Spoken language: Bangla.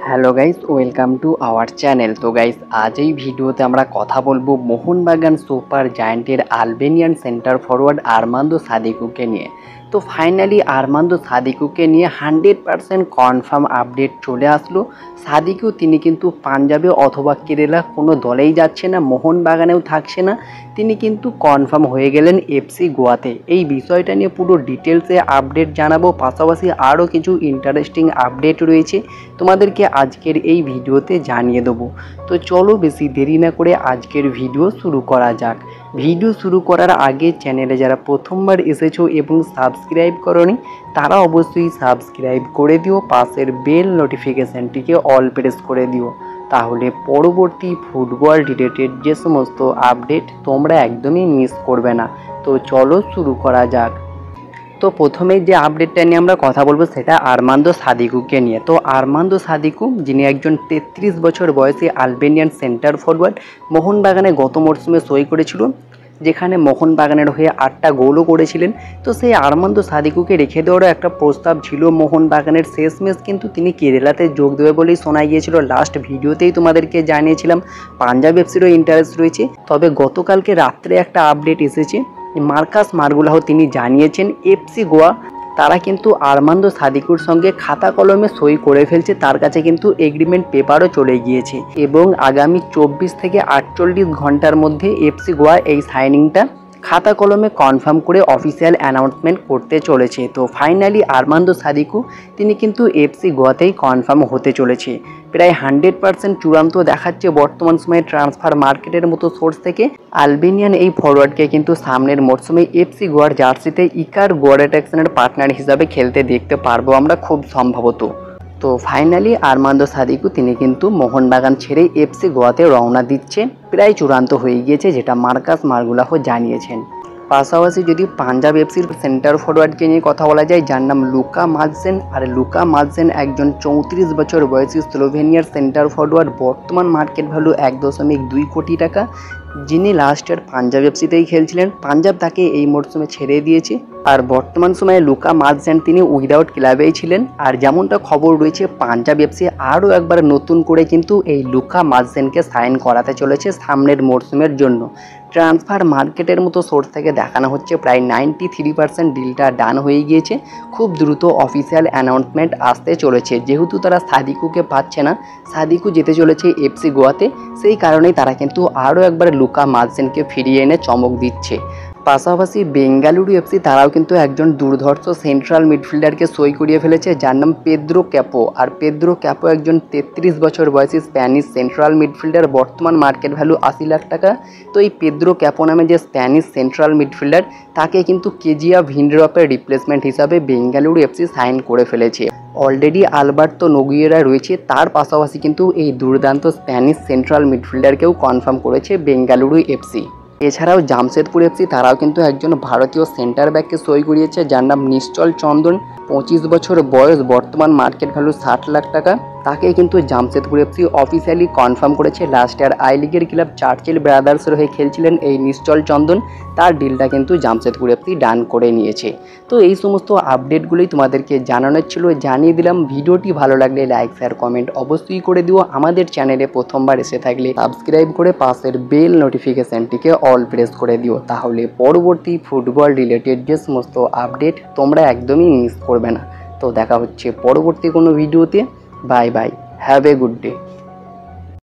Hello guys, welcome to our channel. তো গাইস, আজ এই ভিডিওতে আমরা কথা বলবো মোহনবাগান সুপার জায়ান্টের আলবেনিয়ান সেন্টার ফরওয়ার্ড আর্মান্দো সাদিকুকে নিয়ে। তো ফাইনালি আর্মান্দো সাদিকুকে নিয়ে 100% কনফার্ম আপডেট চলে আসলো। সাদিকু তিনি কিন্তু পাঞ্জাবে অথবা কেরালা কোনো দলেই যাচ্ছে না, মোহনবাগানেও থাকছে না, তিনি কিন্তু কনফার্ম হয়ে গেলেন এফসি গোয়াতে। এই বিষয়টা নিয়ে পুরো ডিটেলসে আপডেট জানাবো, পাশাপাশি আরও কিছু ইন্টারেস্টিং আপডেট রয়েছে তোমাদেরকে আজকের এই ভিডিওতে জানিয়ে দেবো। তো চলো বেশি দেরি না করে আজকের ভিডিও শুরু করা যাক। ভিডিও শুরু করার আগে চ্যানেলে যারা প্রথমবার এসেছো এবং সাবস্ক্রাইব করোনি তারা অবশ্যই সাবস্ক্রাইব করে দিও, পাশের বেল নোটিফিকেশানটিকে অল প্রেস করে দিও, তাহলে পরবর্তী ফুটবল রিলেটেড যে সমস্ত আপডেট তোমরা একদমই মিস করবে না। তো চলো শুরু করা যাক। তো প্রথমে যে আপডেটটা নিয়ে আমরা কথা বলবো সেটা আর্মান্দো সাদিকুকে নিয়ে। তো আর্মান্দো সাদিকু, যিনি একজন 33 বছর বয়সী আলবেনিয়ান সেন্টার ফরওয়ার্ড, মোহনবাগানে গত মরশুমে সই করেছিল, যেখানে মোহনবাগানের হয়ে 8টা গোলও করেছিলেন। তো সেই আর্মান্দো সাদিকুকে রেখে দেওয়ারও একটা প্রস্তাব ছিল মোহনবাগানের। শেষমেশ কিন্তু তিনি কেরালাতে যোগ দেবে বলেই শোনা গিয়েছিল। লাস্ট ভিডিওতেই তোমাদেরকে জানিয়েছিলাম পাঞ্জাব এফসিরও ইন্টারেস্ট রয়েছে। তবে গতকালকে রাত্রে একটা আপডেট এসেছে, মার্কাস মার্গুলাহ তিনি জানিয়েছেন এফসি গোয়া তারা কিন্তু আর্মান্দো সাদিকুর সঙ্গে খাতা কলমে সই করে ফেলছে, তার কাছে কিন্তু এগ্রিমেন্ট পেপারও চলে গিয়েছে এবং আগামী 24 থেকে 48 ঘন্টার মধ্যে এফসি গোয়া এই সাইনিংটা খাতা কলমে কনফার্ম করে অফিসিয়াল অ্যানাউন্সমেন্ট করতে চলেছে। তো ফাইনালি আর্মান্দো সাদিকু তিনি কিন্তু এফসি গোয়াতেই কনফার্ম হতে চলেছে। প্রায় 100% চূড়ান্ত দেখাচ্ছে বর্তমান সময়ে ট্রান্সফার মার্কেটের মতো সোর্স থেকে। আলবেনিয়ান এই ফরওয়ার্ডকে কিন্তু সামনের মরশুমে এফসি গোয়ার জার্সিতে ইকার গোয়ারেটাক্সনের পার্টনার হিসাবে খেলতে দেখতে পারবো আমরা খুব সম্ভবত। তো ফাইনালি আর্মান্দো সাদিকু তিনি কিন্তু মোহনবাগান ছেড়ে এফসি গোয়াতে রওনা দিচ্ছে, প্রায় চূড়ান্ত হয়ে গিয়েছে, যেটা মার্কাস মার্গুলাহ জানিয়েছেন। পাশাপাশি যদি পাঞ্জাব এফসির সেন্টার ফরওয়ার্ডকে নিয়ে কথা বলা যায়, যার নাম লুকা মাদসেন। আর লুকা মাদসেন একজন 34 বছর বয়সী স্লোভেনিয়ার সেন্টার ফরওয়ার্ড, বর্তমান মার্কেট ভ্যালু 1.2 কোটি টাকা, যিনি লাস্ট ইয়ার পাঞ্জাব এফসিতেই খেলছিলেন। পাঞ্জাব তাকে এই মরশুমে ছেড়ে দিয়েছে। আর বর্তমান সময়ে লুকা মাদসেন তিনি উইদাউট ক্লাবেই ছিলেন। আর যেমনটা খবর রয়েছে পাঞ্জাব এফসি আরও একবার নতুন করে কিন্তু এই লুকা মাদসেনকে সাইন করাতে চলেছে সামনের মরশুমের জন্য। ট্রান্সফার মার্কেটের মতো সোর্স থেকে দেখানো হচ্ছে প্রায় 93% ডিলটা ডান হয়ে গিয়েছে। খুব দ্রুত অফিসিয়াল অ্যানাউন্সমেন্ট আসতে চলেছে। যেহেতু তারা সাদিকুকে পাচ্ছে না, সাদিকু যেতে চলেছে এফসি গোয়াতে, সেই কারণেই তারা কিন্তু আরও একবার লুকা মাদসেনকে ফিরিয়ে এনে চমক দিচ্ছে। পাশাপাশি বেঙ্গালুরু এফসি তারাও কিন্তু একজন দুর্ধর্ষ সেন্ট্রাল মিডফিল্ডারকে সই করিয়ে ফেলেছে, যার নাম পেদ্রো ক্যাপো। আর পেদ্রো ক্যাপো একজন 33 বছর বয়সী স্প্যানিশ সেন্ট্রাল মিডফিল্ডার, বর্তমান মার্কেট ভ্যালু 80 লাখ টাকা। তো এই পেদ্রো ক্যাপো নামে যে স্প্যানিশ সেন্ট্রাল মিডফিল্ডার, তাকে কিন্তু কেজিয়া ভিন্ডরপের রিপ্লেসমেন্ট হিসাবে বেঙ্গালুরু এফসি সাইন করে ফেলেছে। অলরেডি আলবার্তো নোগুয়েরা রয়েছে, তার পাশাপাশি কিন্তু এই দুর্দান্ত স্প্যানিশ সেন্ট্রাল মিডফিল্ডারকেও কনফার্ম করেছে বেঙ্গালুরু এফসি। এছাড়াও জামশেদপুর এফসি তারাও কিন্তু একজন ভারতীয় সেন্টার ব্যাককে সই করিয়েছে, যার নাম নিশ্চল চন্দন, 25 বছর বয়স, বর্তমান মার্কেট ভ্যালু 60 লাখ টাকা। তাকে কিন্তু জামশেদপুর এফসি অফিসিয়ালি কনফার্ম করেছে। লাস্ট ইয়ার আই লিগের ক্লাব চার্চিল ব্রাদার্সের হয়ে খেলছিলেন এই নিশ্চল চন্দন, তার ডিলটা কিন্তু জামশেদপুর এফসি ডান করে নিয়েছে। তো এই সমস্ত আপডেটগুলোই তোমাদেরকে জানানোর ছিল, জানিয়ে দিলাম। ভিডিওটি ভালো লাগলে লাইক শেয়ার কমেন্ট অবশ্যই করে দিও। আমাদের চ্যানেলে প্রথমবার এসে থাকলে সাবস্ক্রাইব করে পাশের বেল নোটিফিকেশানটিকে অল প্রেস করে দিও, তাহলে পরবর্তী ফুটবল রিলেটেড যে সমস্ত আপডেট তোমরা একদমই মিস করবে না। তো দেখা হচ্ছে পরবর্তী কোনো ভিডিওতে। Bye bye, have a good day.